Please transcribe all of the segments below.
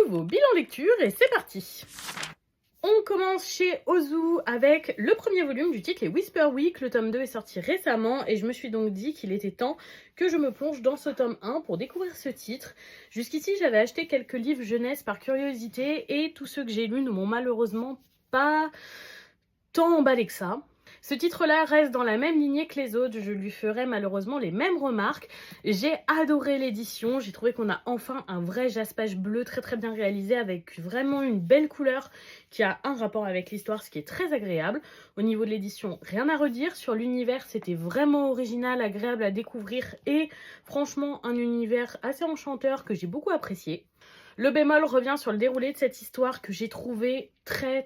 nouveau bilan lecture et c'est parti. On commence chez Ozu avec le premier volume du titre, les Whisper Week. Le tome 2 est sorti récemment et je me suis donc dit qu'il était temps que je me plonge dans ce tome 1 pour découvrir ce titre. Jusqu'ici, j'avais acheté quelques livres jeunesse par curiosité et tous ceux que j'ai lus ne m'ont malheureusement pas tant emballé que ça. Ce titre-là reste dans la même lignée que les autres, je lui ferai malheureusement les mêmes remarques. J'ai adoré l'édition, j'ai trouvé qu'on a enfin un vrai jaspage bleu très bien réalisé avec vraiment une belle couleur qui a un rapport avec l'histoire, ce qui est très agréable. Au niveau de l'édition, rien à redire. Sur l'univers, c'était vraiment original, agréable à découvrir et franchement un univers assez enchanteur que j'ai beaucoup apprécié. Le bémol revient sur le déroulé de cette histoire que j'ai trouvé très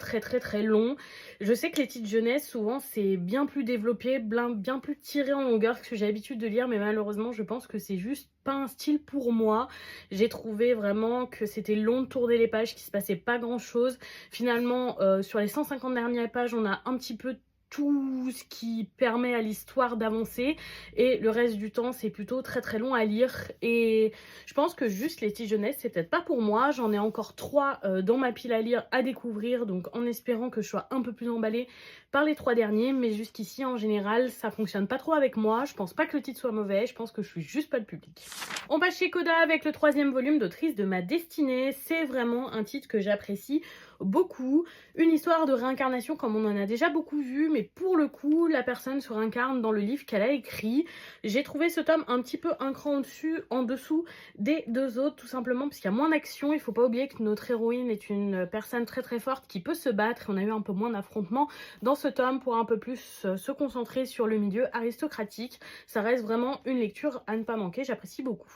long. Je sais que les titres jeunesse, souvent, c'est bien plus développé, bien plus tiré en longueur que ce que j'ai l'habitude de lire, mais malheureusement, je pense que c'est juste pas un style pour moi. J'ai trouvé vraiment que c'était long de tourner les pages, qu'il se passait pas grand-chose. Finalement, sur les 150 dernières pages, on a un petit peu tout ce qui permet à l'histoire d'avancer et le reste du temps c'est plutôt très long à lire et je pense que juste les titres jeunesse c'est peut-être pas pour moi. J'en ai encore 3 dans ma pile à lire à découvrir, donc en espérant que je sois un peu plus emballée par les 3 derniers, mais jusqu'ici en général ça fonctionne pas trop avec moi. Je pense pas que le titre soit mauvais, je pense que je suis juste pas le public. On passe chez Coda avec le 3e volume d'Autrice de ma destinée. C'est vraiment un titre que j'apprécie beaucoup, une histoire de réincarnation comme on en a déjà beaucoup vu, mais pour le coup la personne se réincarne dans le livre qu'elle a écrit. J'ai trouvé ce tome un petit peu un cran en dessous des 2 autres, tout simplement parce qu'il y a moins d'action. Il faut pas oublier que notre héroïne est une personne très forte qui peut se battre et on a eu un peu moins d'affrontements dans ce tome pour un peu plus se concentrer sur le milieu aristocratique. Ça reste vraiment une lecture à ne pas manquer, j'apprécie beaucoup.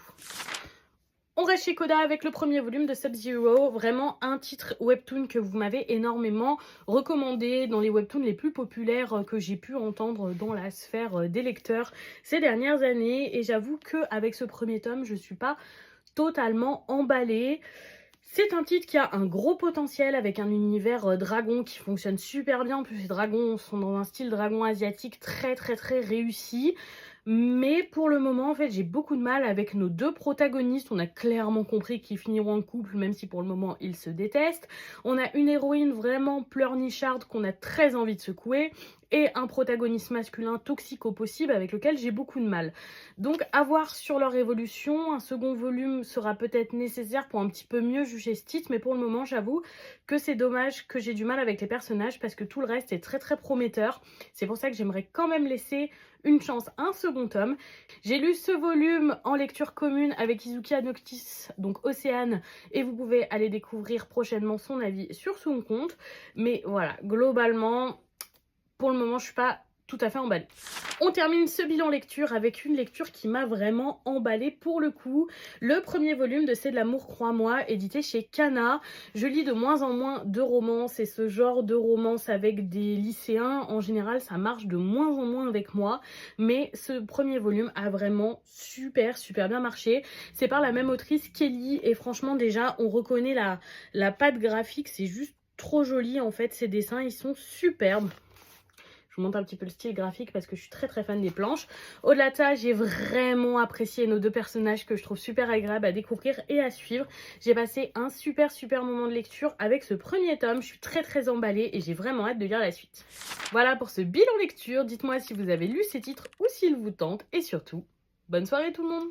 On reste chez Coda avec le premier volume de Sub-Zero, vraiment un titre webtoon que vous m'avez énormément recommandé dans les webtoons les plus populaires que j'ai pu entendre dans la sphère des lecteurs ces dernières années. Et j'avoue qu'avec ce premier tome, je suis pas totalement emballée. C'est un titre qui a un gros potentiel avec un univers dragon qui fonctionne super bien. En plus, les dragons sont dans un style dragon asiatique très réussi. Mais pour le moment, en fait, j'ai beaucoup de mal avec nos 2 protagonistes. On a clairement compris qu'ils finiront en couple, même si pour le moment, ils se détestent. On a une héroïne vraiment pleurnicharde qu'on a très envie de secouer. Et un protagoniste masculin toxique au possible avec lequel j'ai beaucoup de mal. Donc à voir sur leur évolution, un second volume sera peut-être nécessaire pour un petit peu mieux juger ce titre, mais pour le moment j'avoue que c'est dommage que j'ai du mal avec les personnages parce que tout le reste est très prometteur. C'est pour ça que j'aimerais quand même laisser une chance à un second tome. J'ai lu ce volume en lecture commune avec Izuki Noctis, donc Océane, et vous pouvez aller découvrir prochainement son avis sur son compte. Mais voilà, globalement, pour le moment, je suis pas tout à fait emballée. On termine ce bilan lecture avec une lecture qui m'a vraiment emballée pour le coup. Le premier volume de C'est de l'amour, crois-moi, édité chez Kana. Je lis de moins en moins de romances et ce genre de romance avec des lycéens, en général, ça marche de moins en moins avec moi. Mais ce premier volume a vraiment super bien marché. C'est par la même autrice Kelly et franchement déjà, on reconnaît la patte graphique. C'est juste trop joli en fait, ces dessins, ils sont superbes. Je vous montre un petit peu le style graphique parce que je suis très fan des planches. Au-delà de ça, j'ai vraiment apprécié nos 2 personnages que je trouve super agréables à découvrir et à suivre. J'ai passé un super moment de lecture avec ce premier tome. Je suis très emballée et j'ai vraiment hâte de lire la suite. Voilà pour ce bilan lecture. Dites-moi si vous avez lu ces titres ou s'ils vous tentent et surtout, bonne soirée tout le monde!